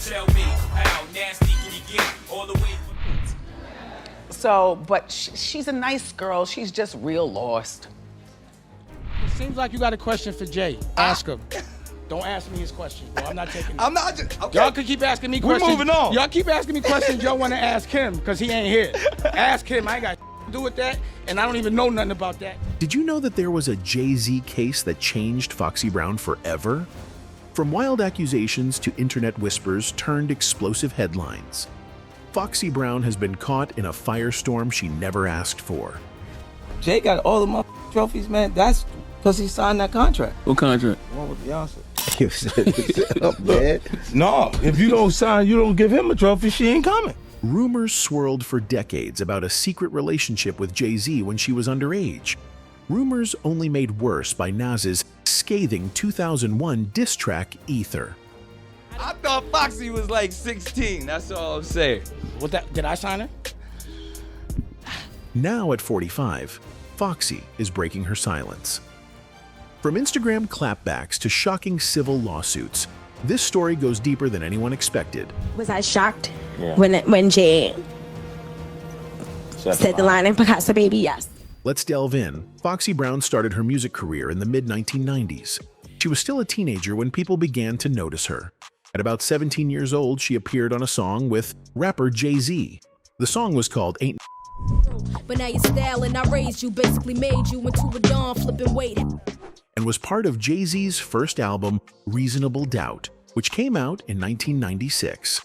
Tell me how nasty can you get all the way from... So, but she's a nice girl. She's just real lost. It seems like you got a question for Jay. Ask him. Don't ask me his questions, bro. I'm not taking it. I'm not just, okay. Y'all could keep asking me questions. We're moving on. Y'all keep asking me questions y'all want to ask him, because he ain't here. Ask him. I ain't got to do with that, and I don't even know nothing about that. Did you know that there was a Jay-Z case that changed Foxy Brown forever? From wild accusations to internet whispers turned explosive headlines, Foxy Brown has been caught in a firestorm she never asked for. Jay got all of my trophies, man. That's because he signed that contract. What contract? The one with Beyonce. Shut up, man. No, if you don't sign, you don't give him a trophy, she ain't coming. Rumors swirled for decades about a secret relationship with Jay-Z when she was underage. Rumors only made worse by Nas's scathing 2001 diss track, Ether. I thought Foxy was like 16, that's all I'm saying. What that? Did I sign it? Now at 45, Foxy is breaking her silence. From Instagram clapbacks to shocking civil lawsuits, this story goes deeper than anyone expected. Was I shocked when Jay said the line in Picasso Baby? Yes. Let's delve in. Foxy Brown started her music career in the mid-1990s. She was still a teenager when people began to notice her. At about 17 years old, she appeared on a song with rapper Jay-Z. The song was called Ain't. But now you're styling, I raised you, basically made you into a dawn flipping weight. And was part of Jay-Z's first album, Reasonable Doubt, which came out in 1996.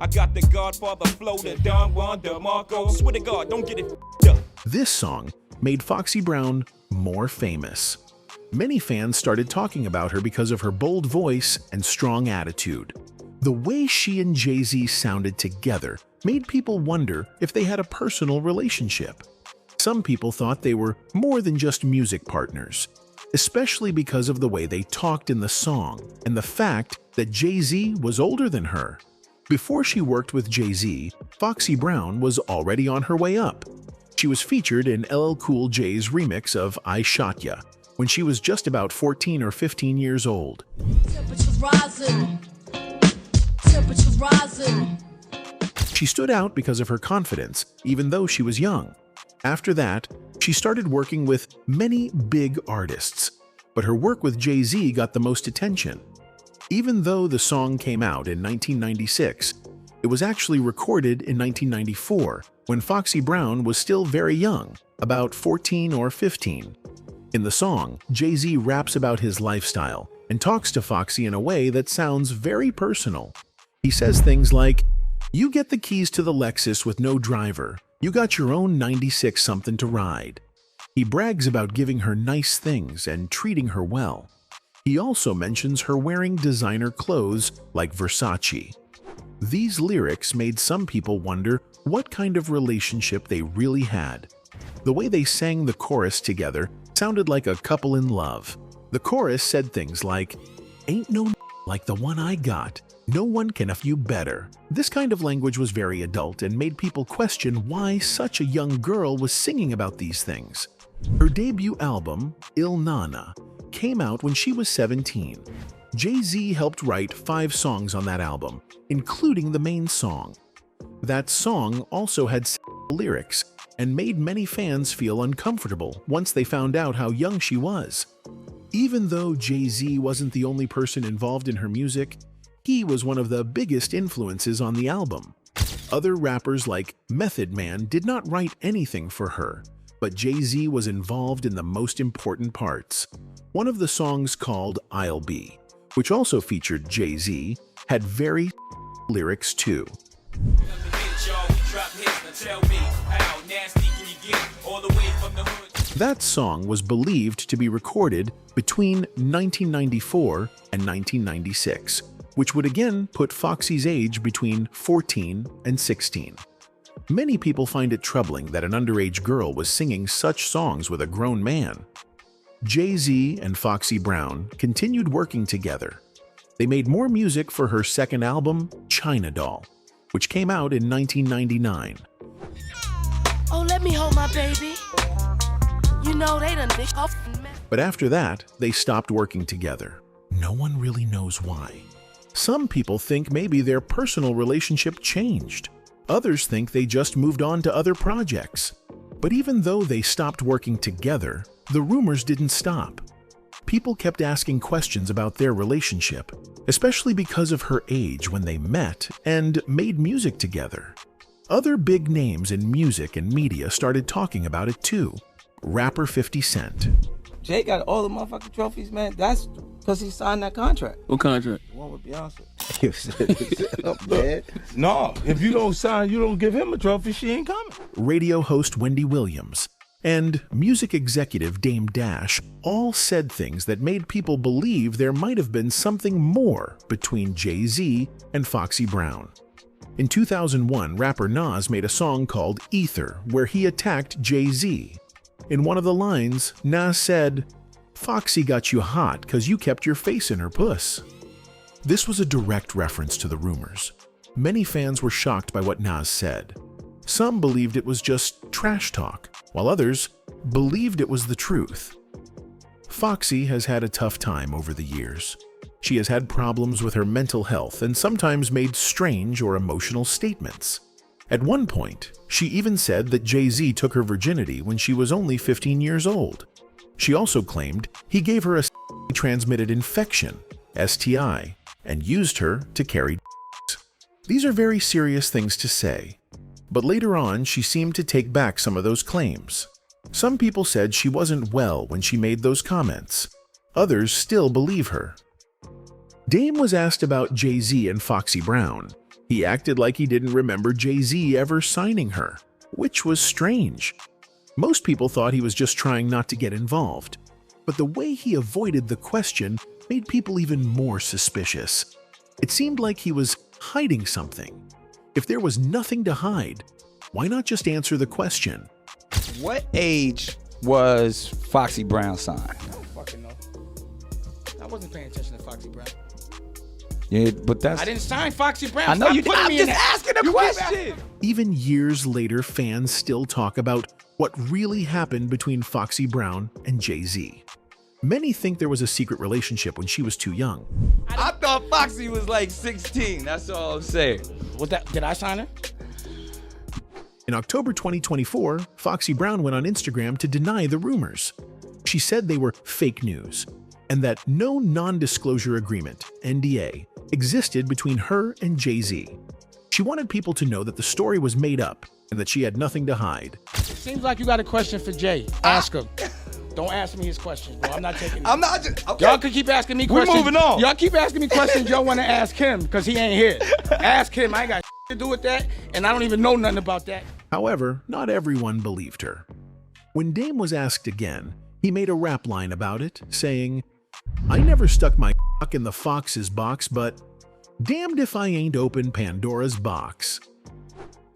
I got the Godfather flow, the Don Juan DeMarco. Swear to God, don't get it up. This song made Foxy Brown more famous. Many fans started talking about her because of her bold voice and strong attitude. The way she and Jay-Z sounded together made people wonder if they had a personal relationship. Some people thought they were more than just music partners, especially because of the way they talked in the song and the fact that Jay-Z was older than her. Before she worked with Jay-Z, Foxy Brown was already on her way up. She was featured in LL Cool J's remix of I Shot Ya when she was just about 14 or 15 years old. Temperature's rising. Temperature's rising. She stood out because of her confidence, even though she was young. After that, she started working with many big artists, but her work with Jay-Z got the most attention. Even though the song came out in 1996, it was actually recorded in 1994 when Foxy Brown was still very young, about 14 or 15. In the song, Jay-Z raps about his lifestyle and talks to Foxy in a way that sounds very personal. He says things like, "You get the keys to the Lexus with no driver. You got your own 96 something to ride." He brags about giving her nice things and treating her well. He also mentions her wearing designer clothes like Versace. These lyrics made some people wonder what kind of relationship they really had. The way they sang the chorus together sounded like a couple in love. The chorus said things like, "Ain't no like the one I got. No one can F you better." This kind of language was very adult and made people question why such a young girl was singing about these things. Her debut album, Il Nana, came out when she was 17. Jay-Z helped write 5 songs on that album, including the main song. That song also had lyrics and made many fans feel uncomfortable once they found out how young she was. Even though Jay-Z wasn't the only person involved in her music, he was one of the biggest influences on the album. Other rappers like Method Man did not write anything for her, but Jay-Z was involved in the most important parts. One of the songs called I'll Be, which also featured Jay-Z, had very lyrics too. That song was believed to be recorded between 1994 and 1996, which would again put Foxy's age between 14 and 16. Many people find it troubling that an underage girl was singing such songs with a grown man. Jay-Z and Foxy Brown continued working together. They made more music for her second album, China Doll, which came out in 1999. Oh, let me hold my baby. You know they done dick off. But after that, they stopped working together. No one really knows why. Some people think maybe their personal relationship changed. Others think they just moved on to other projects. But even though they stopped working together, the rumors didn't stop. People kept asking questions about their relationship, especially because of her age when they met and made music together. Other big names in music and media started talking about it too. Rapper 50 Cent. Jay got all the motherfucking trophies, man. That's because he signed that contract. What contract? The one with Beyonce. Man. No, if you don't sign, you don't give him a trophy, she ain't coming. Radio host Wendy Williams and music executive Dame Dash all said things that made people believe there might have been something more between Jay-Z and Foxy Brown. In 2001, rapper Nas made a song called Ether, where he attacked Jay-Z. In one of the lines, Nas said, "Foxy got you hot 'cause you kept your face in her puss." This was a direct reference to the rumors. Many fans were shocked by what Nas said. Some believed it was just trash talk, while others believed it was the truth. Foxy has had a tough time over the years. She has had problems with her mental health and sometimes made strange or emotional statements. At one point, she even said that Jay-Z took her virginity when she was only 15 years old. She also claimed he gave her a transmitted infection, STI, and used her to carry d***s. These are very serious things to say. But later on, she seemed to take back some of those claims. Some people said she wasn't well when she made those comments. Others still believe her. Dame was asked about Jay-Z and Foxy Brown. He acted like he didn't remember Jay-Z ever signing her, which was strange. Most people thought he was just trying not to get involved. But the way he avoided the question made people even more suspicious. It seemed like he was hiding something. If there was nothing to hide, why not just answer the question? What age was Foxy Brown signed? I don't fucking know. I wasn't paying attention to Foxy Brown. Yeah, but that's... I didn't sign Foxy Brown. I know Stop you did. putting I'm me in just that. asking a You keep question. Even years later, fans still talk about what really happened between Foxy Brown and Jay-Z. Many think there was a secret relationship when she was too young. I thought Foxy was like 16. That's all I'm saying. Did I sign her? In October 2024, Foxy Brown went on Instagram to deny the rumors. She said they were fake news and that no non-disclosure agreement, NDA, existed between her and Jay-Z. She wanted people to know that the story was made up and that she had nothing to hide. Seems like you got a question for Jay. Ask him. Don't ask me his questions, bro. I'm not taking it. I'm not just... Okay. Y'all can keep asking me questions. We're moving on. Y'all keep asking me questions y'all want to ask him because he ain't here. Ask him. I ain't got to do with that, and I don't even know nothing about that. However, not everyone believed her. When Dame was asked again, he made a rap line about it, saying, "I never stuck my in the Fox's box, but damned if I ain't opened Pandora's box."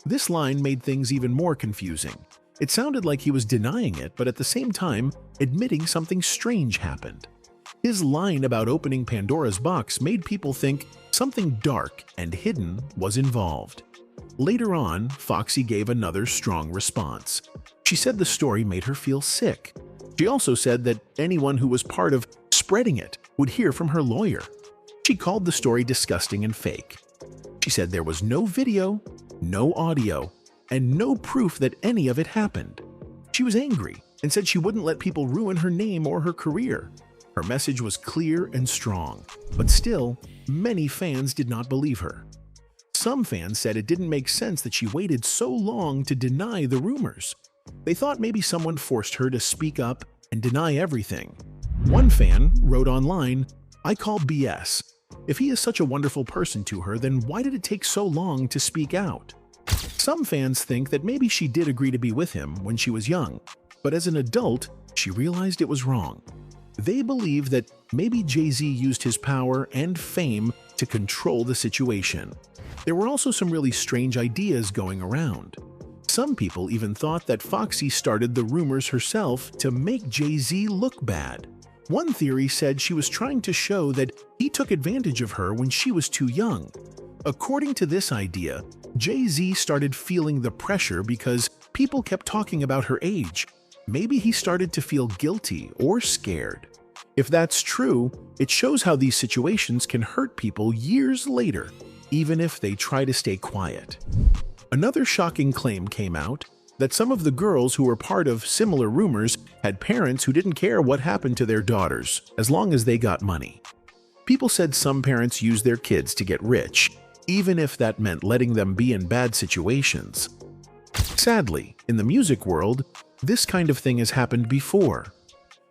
This line made things even more confusing. It sounded like he was denying it, but at the same time, admitting something strange happened. His line about opening Pandora's box made people think something dark and hidden was involved. Later on, Foxy gave another strong response. She said the story made her feel sick. She also said that anyone who was part of spreading it would hear from her lawyer. She called the story disgusting and fake. She said there was no video, no audio, and no proof that any of it happened. She was angry and said she wouldn't let people ruin her name or her career. Her message was clear and strong, but still, many fans did not believe her. Some fans said it didn't make sense that she waited so long to deny the rumors. They thought maybe someone forced her to speak up and deny everything. One fan wrote online, "I call BS. If he is such a wonderful person to her, then why did it take so long to speak out?" Some fans think that maybe she did agree to be with him when she was young, but as an adult, she realized it was wrong. They believe that maybe Jay-Z used his power and fame to control the situation. There were also some really strange ideas going around. Some people even thought that Foxy started the rumors herself to make Jay-Z look bad. One theory said she was trying to show that he took advantage of her when she was too young. According to this idea, Jay-Z started feeling the pressure because people kept talking about her age. Maybe he started to feel guilty or scared. If that's true, it shows how these situations can hurt people years later, even if they try to stay quiet. Another shocking claim came out that some of the girls who were part of similar rumors had parents who didn't care what happened to their daughters as long as they got money. People said some parents used their kids to get rich, even if that meant letting them be in bad situations. Sadly, in the music world, this kind of thing has happened before.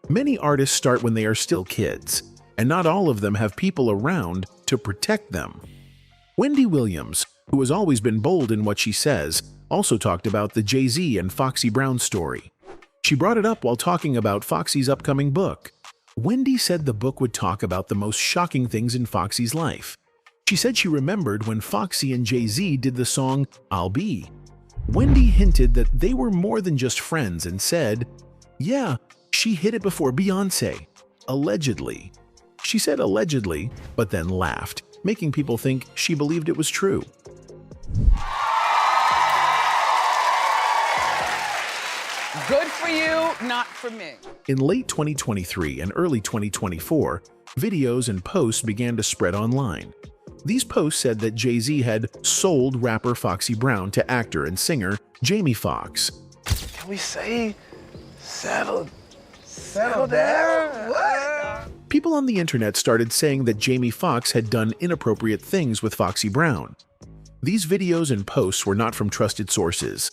Many artists start when they are still kids, and not all of them have people around to protect them. Wendy Williams, who has always been bold in what she says, also talked about the Jay-Z and Foxy Brown story. She brought it up while talking about Foxy's upcoming book. Wendy said the book would talk about the most shocking things in Foxy's life. She said she remembered when Foxy and Jay-Z did the song I'll Be. Wendy hinted that they were more than just friends and said, "Yeah, she hit it before Beyoncé. Allegedly." She said allegedly, but then laughed, making people think she believed it was true. Good for you, not for me. In late 2023 and early 2024, videos and posts began to spread online. These posts said that Jay-Z had sold rapper Foxy Brown to actor and singer Jamie Foxx. Can we say settle down? What? People on the internet started saying that Jamie Foxx had done inappropriate things with Foxy Brown. These videos and posts were not from trusted sources.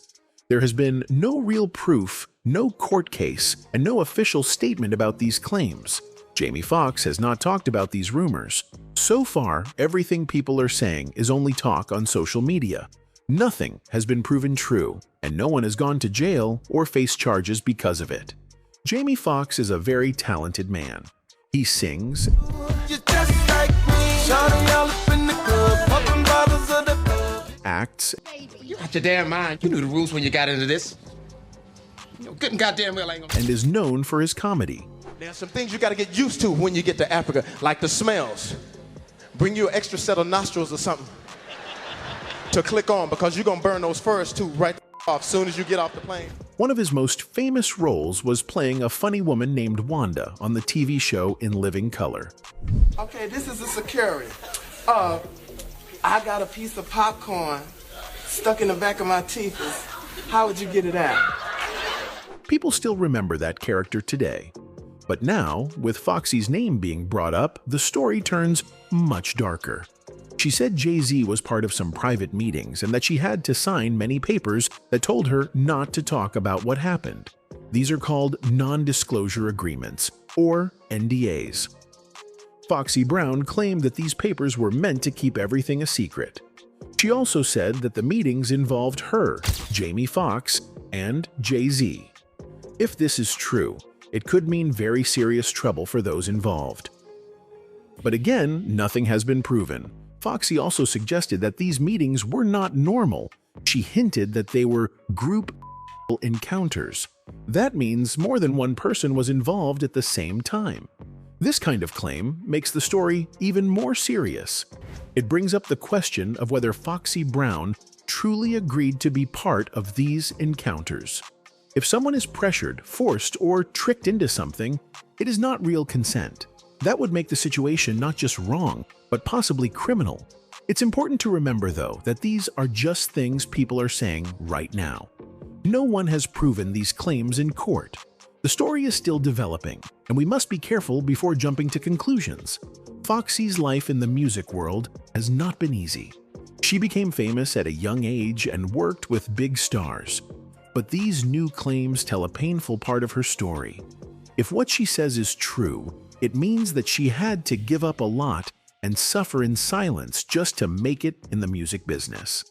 There has been no real proof, no court case, and no official statement about these claims. Jamie Foxx has not talked about these rumors. So far, everything people are saying is only talk on social media. Nothing has been proven true, and no one has gone to jail or faced charges because of it. Jamie Foxx is a very talented man. He sings, acts, You got your damn mind. You knew the rules when you got into this. You know, good and goddamn well ain't gonna... and is known for his comedy. There's some things you got to get used to when you get to Africa, like the smells. Bring you an extra set of nostrils or something to click on, because you're gonna burn those furs too right off as soon as you get off the plane. One of his most famous roles was playing a funny woman named Wanda on the TV show In Living Color. Okay, this is a security. I got a piece of popcorn stuck in the back of my teeth. How would you get it out? People still remember that character today. But now, with Foxy's name being brought up, the story turns much darker. She said Jay-Z was part of some private meetings and that she had to sign many papers that told her not to talk about what happened. These are called non-disclosure agreements, or NDAs. Foxy Brown claimed that these papers were meant to keep everything a secret. She also said that the meetings involved her, Jamie Foxx, and Jay-Z. If this is true, it could mean very serious trouble for those involved. But again, nothing has been proven. Foxy also suggested that these meetings were not normal. She hinted that they were group encounters. That means more than one person was involved at the same time. This kind of claim makes the story even more serious. It brings up the question of whether Foxy Brown truly agreed to be part of these encounters. If someone is pressured, forced, or tricked into something, it is not real consent. That would make the situation not just wrong, but possibly criminal. It's important to remember, though, that these are just things people are saying right now. No one has proven these claims in court. The story is still developing, and we must be careful before jumping to conclusions. Foxy's life in the music world has not been easy. She became famous at a young age and worked with big stars. But these new claims tell a painful part of her story. If what she says is true, it means that she had to give up a lot and suffer in silence just to make it in the music business.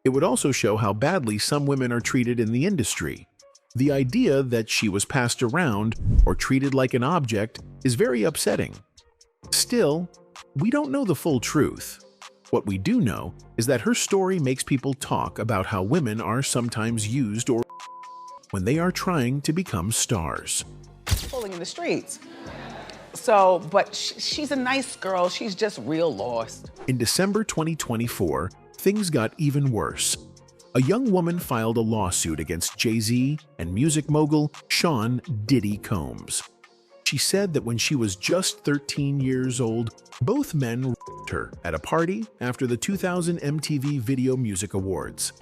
It would also show how badly some women are treated in the industry. The idea that she was passed around or treated like an object is very upsetting. Still, we don't know the full truth. What we do know is that her story makes people talk about how women are sometimes used or when they are trying to become stars. Pulling in the streets. So, but she's a nice girl. She's just real lost. In December 2024, things got even worse. A young woman filed a lawsuit against Jay-Z and music mogul Sean "Diddy" Combs. She said that when she was just 13 years old, both men raped her at a party after the 2000 MTV Video Music Awards.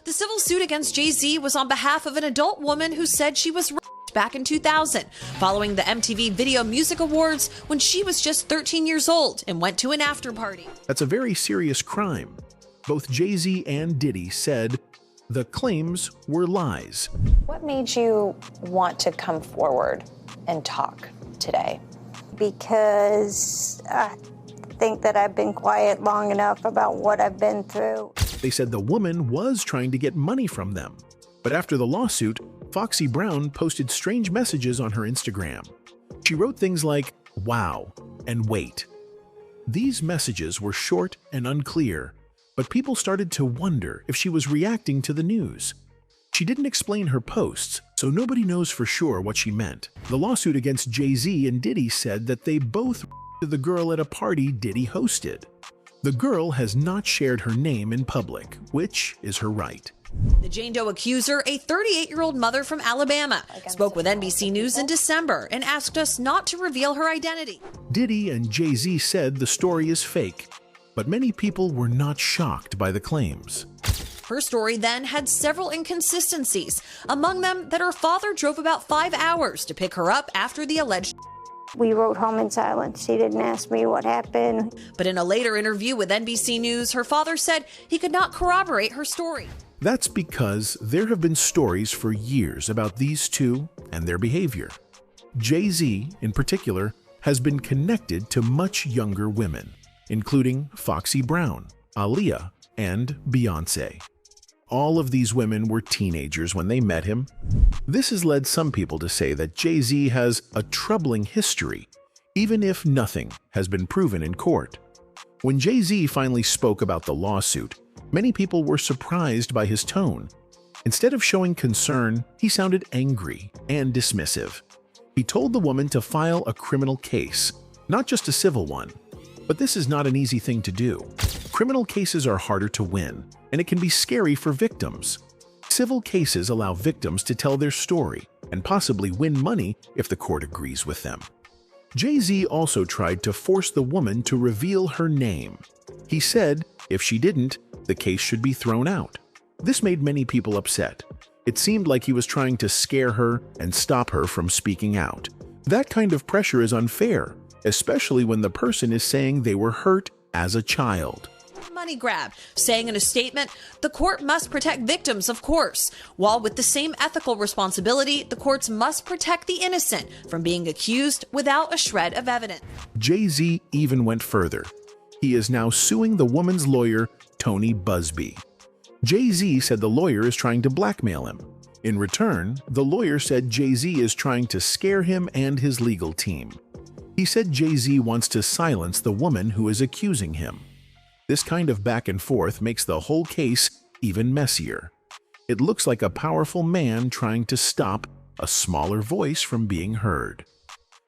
The civil suit against Jay-Z was on behalf of an adult woman who said she was raped back in 2000, following the MTV Video Music Awards when she was just 13 years old and went to an after party. That's a very serious crime. Both Jay-Z and Diddy said the claims were lies. What made you want to come forward and talk today? Because I think that I've been quiet long enough about what I've been through. They said the woman was trying to get money from them. But after the lawsuit, Foxy Brown posted strange messages on her Instagram. She wrote things like, "Wow," and "Wait." These messages were short and unclear, but people started to wonder if she was reacting to the news. She didn't explain her posts, so nobody knows for sure what she meant. The lawsuit against Jay-Z and Diddy said that they both raped the girl at a party Diddy hosted. The girl has not shared her name in public, which is her right. The Jane Doe accuser, a 38-year-old mother from Alabama, spoke with NBC News in December and asked us not to reveal her identity. Diddy and Jay-Z said the story is fake, but many people were not shocked by the claims. Her story then had several inconsistencies, among them that her father drove about 5 hours to pick her up after the alleged. We rode home in silence. He didn't ask me what happened. But in a later interview with NBC News, her father said he could not corroborate her story. That's because there have been stories for years about these two and their behavior. Jay-Z, in particular, has been connected to much younger women, including Foxy Brown, Aaliyah, and Beyoncé. All of these women were teenagers when they met him. This has led some people to say that Jay-Z has a troubling history, even if nothing has been proven in court. When Jay-Z finally spoke about the lawsuit, many people were surprised by his tone. Instead of showing concern, he sounded angry and dismissive. He told the woman to file a criminal case, not just a civil one. But this is not an easy thing to do. Criminal cases are harder to win, and it can be scary for victims. Civil cases allow victims to tell their story and possibly win money if the court agrees with them. Jay-Z also tried to force the woman to reveal her name. He said if she didn't, the case should be thrown out. This made many people upset. It seemed like he was trying to scare her and stop her from speaking out. That kind of pressure is unfair, especially when the person is saying they were hurt as a child. Money grab, saying in a statement, the court must protect victims, of course, while with the same ethical responsibility, the courts must protect the innocent from being accused without a shred of evidence. Jay-Z even went further. He is now suing the woman's lawyer, Tony Busby. Jay-Z said the lawyer is trying to blackmail him. In return, the lawyer said Jay-Z is trying to scare him and his legal team. He said Jay-Z wants to silence the woman who is accusing him. This kind of back and forth makes the whole case even messier. It looks like a powerful man trying to stop a smaller voice from being heard.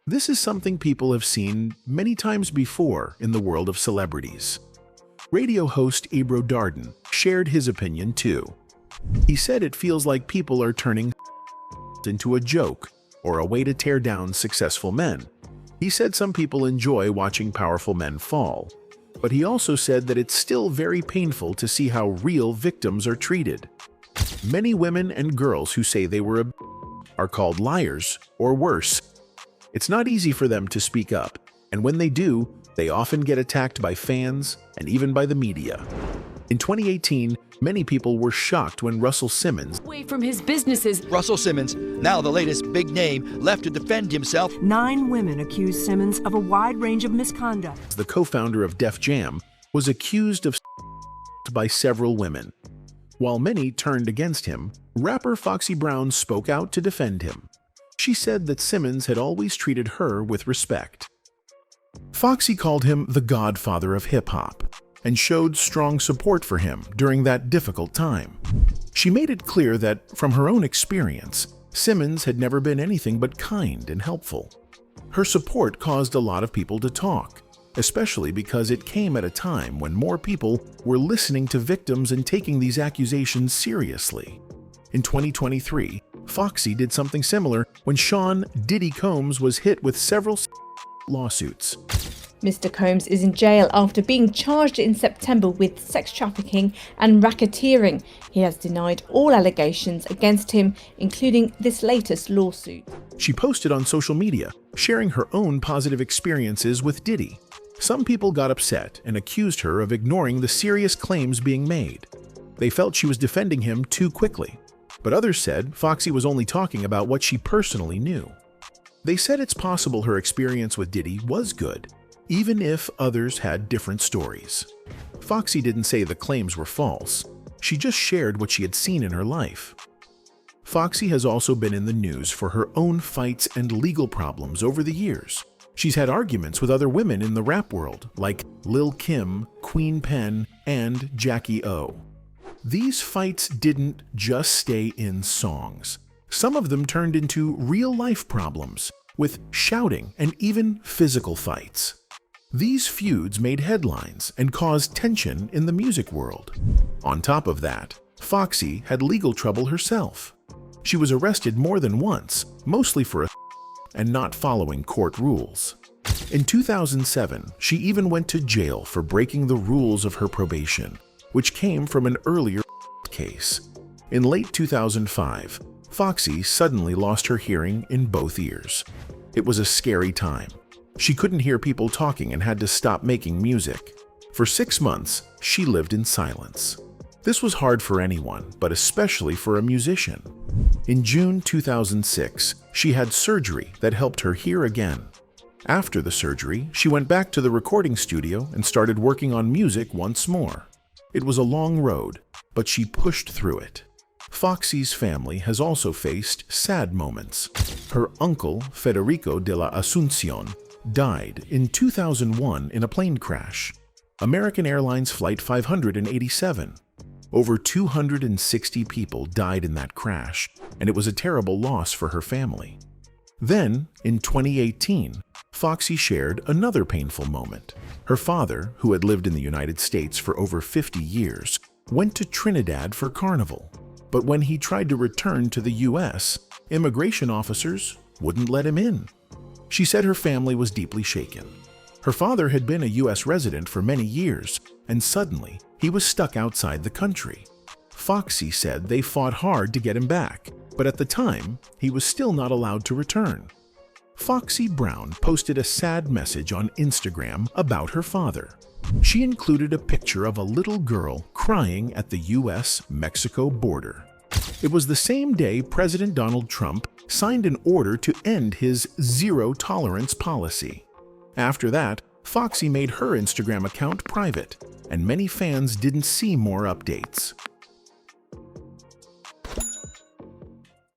This is something people have seen many times before in the world of celebrities. Radio host Ebro Darden shared his opinion too. He said it feels like people are turning into a joke or a way to tear down successful men. He said some people enjoy watching powerful men fall, but he also said that it's still very painful to see how real victims are treated. Many women and girls who say they were are called liars or worse. It's not easy for them to speak up, and when they do, they often get attacked by fans and even by the media. In 2018, many people were shocked when Russell Simmons, away from his businesses. Russell Simmons, now the latest big name, left to defend himself. 9 women accused Simmons of a wide range of misconduct. the co-founder of Def Jam, was accused of by several women. While many turned against him, rapper Foxy Brown spoke out to defend him. She said that Simmons had always treated her with respect. Foxy called him the godfather of hip-hop and showed strong support for him during that difficult time. She made it clear that, from her own experience, Simmons had never been anything but kind and helpful. Her support caused a lot of people to talk, especially because it came at a time when more people were listening to victims and taking these accusations seriously. In 2023, Foxy did something similar when Sean Diddy Combs was hit with several lawsuits. Mr. Combs is in jail after being charged in September with sex trafficking and racketeering. He has denied all allegations against him, including this latest lawsuit. She posted on social media, sharing her own positive experiences with Diddy. Some people got upset and accused her of ignoring the serious claims being made. They felt she was defending him too quickly, but others said Foxy was only talking about what she personally knew. They said it's possible her experience with Diddy was good, even if others had different stories. Foxy didn't say the claims were false. She just shared what she had seen in her life. Foxy has also been in the news for her own fights and legal problems over the years. She's had arguments with other women in the rap world, like Lil' Kim, Queen Pen, and Jackie O. These fights didn't just stay in songs. Some of them turned into real-life problems, with shouting and even physical fights. These feuds made headlines and caused tension in the music world. On top of that, Foxy had legal trouble herself. She was arrested more than once, mostly for and not following court rules. In 2007, she even went to jail for breaking the rules of her probation, which came from an earlier case. In late 2005, Foxy suddenly lost her hearing in both ears. It was a scary time. She couldn't hear people talking and had to stop making music. For 6 months, she lived in silence. This was hard for anyone, but especially for a musician. In June 2006, she had surgery that helped her hear again. After the surgery, she went back to the recording studio and started working on music once more. It was a long road, but she pushed through it. Foxy's family has also faced sad moments. Her uncle, Federico de la Asuncion, died in 2001 in a plane crash. American Airlines Flight 587. Over 260 people died in that crash, and it was a terrible loss for her family. Then, in 2018, Foxy shared another painful moment. Her father, who had lived in the United States for over 50 years, went to Trinidad for Carnival. But when he tried to return to the US, immigration officers wouldn't let him in. She said her family was deeply shaken. Her father had been a US resident for many years, and suddenly he was stuck outside the country. Foxy said they fought hard to get him back, but at the time, he was still not allowed to return. Foxy Brown posted a sad message on Instagram about her father. She included a picture of a little girl crying at the US-Mexico border. It was the same day President Donald Trump signed an order to end his zero-tolerance policy. After that, Foxy made her Instagram account private, and many fans didn't see more updates.